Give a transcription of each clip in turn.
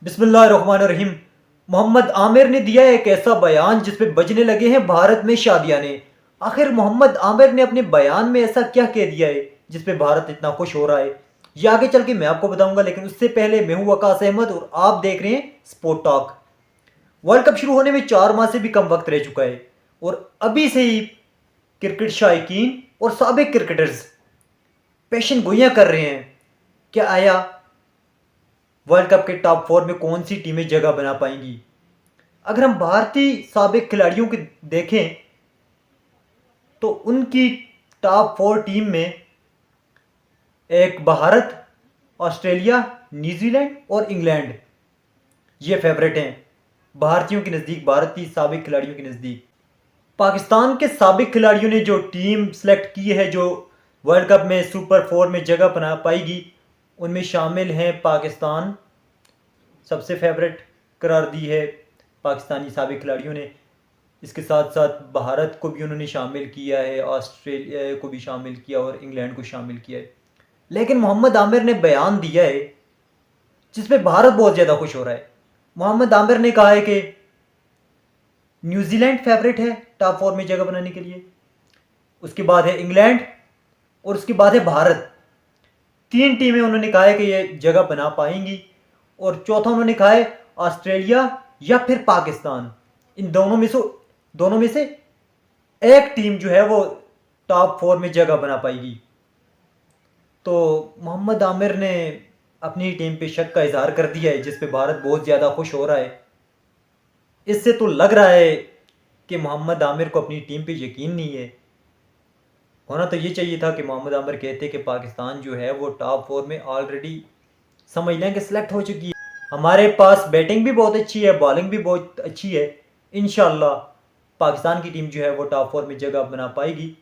बिस्मिल्लाहिर्रहमानिर्रहीम। मोहम्मद आमिर ने दिया एक ऐसा बयान जिसपे बजने लगे हैं भारत में शादियाने। आखिर मोहम्मद आमिर ने अपने बयान में ऐसा क्या कह दिया है जिसपे भारत इतना खुश हो रहा है, ये आगे चल के मैं आपको बताऊंगा। लेकिन उससे पहले मैं हूं वकास अहमद और आप देख रहे हैं स्पोर्ट टॉक। वर्ल्ड कप शुरू होने में 4 माह से भी कम वक्त रह चुका है और अभी से ही क्रिकेट शायकीन और साबिक क्रिकेटर्स पेशन गोइयां कर रहे हैं। क्या आया वर्ल्ड कप के टॉप 4 में कौन सी टीमें जगह बना पाएंगी? अगर हम भारतीय साबिक खिलाड़ियों की देखें तो उनकी टॉप 4 टीम में एक भारत, ऑस्ट्रेलिया, न्यूजीलैंड और इंग्लैंड ये फेवरेट हैं भारतीयों के नज़दीक, भारतीय साबिक खिलाड़ियों के नज़दीक। पाकिस्तान के साबिक खिलाड़ियों ने जो टीम सेलेक्ट की है जो वर्ल्ड कप में सुपर 4 में जगह बना पाएगी, उनमें शामिल हैं पाकिस्तान, सबसे फेवरेट करार दी है पाकिस्तानी साबिक खिलाड़ियों ने। इसके साथ साथ भारत को भी उन्होंने शामिल किया है, ऑस्ट्रेलिया को भी शामिल किया और इंग्लैंड को शामिल किया है। लेकिन मोहम्मद आमिर ने बयान दिया है जिसमें भारत बहुत ज़्यादा खुश हो रहा है। मोहम्मद आमिर ने कहा है कि न्यूजीलैंड फेवरेट है टॉप 4 में जगह बनाने के लिए, उसके बाद है इंग्लैंड और उसके बाद है भारत। 3 टीमें उन्होंने कहा है कि ये जगह बना पाएंगी और चौथा उन्होंने कहा है ऑस्ट्रेलिया या फिर पाकिस्तान। इन दोनों में से एक टीम जो है वो टॉप 4 में जगह बना पाएगी। तो मोहम्मद आमिर ने अपनी टीम पे शक का इजहार कर दिया है जिस पे भारत बहुत ज़्यादा खुश हो रहा है। इससे तो लग रहा है कि मोहम्मद आमिर को अपनी टीम पे यकीन नहीं है। होना तो ये चाहिए था कि मोहम्मद आमिर कहते कि पाकिस्तान जो है वो टॉप 4 में ऑलरेडी समझ लें कि सिलेक्ट हो चुकी है। हमारे पास बैटिंग भी बहुत अच्छी है, बॉलिंग भी बहुत अच्छी है। इंशाल्लाह पाकिस्तान की टीम जो है वो टॉप 4 में जगह बना पाएगी।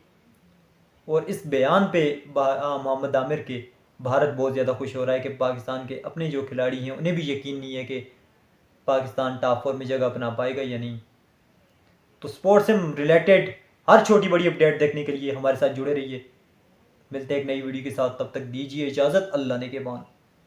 और इस बयान पे मोहम्मद आमिर के भारत बहुत ज़्यादा खुश हो रहा है कि पाकिस्तान के अपने जो खिलाड़ी हैं उन्हें भी यकीन नहीं है कि पाकिस्तान टॉप 4 में जगह बना पाएगा या नहीं। तो स्पोर्ट्स से रिलेटेड हर छोटी बड़ी अपडेट देखने के लिए हमारे साथ जुड़े रहिए। मिलते हैं एक नई वीडियो के साथ, तब तक दीजिए इजाज़त। अल्लाह ने के बाद।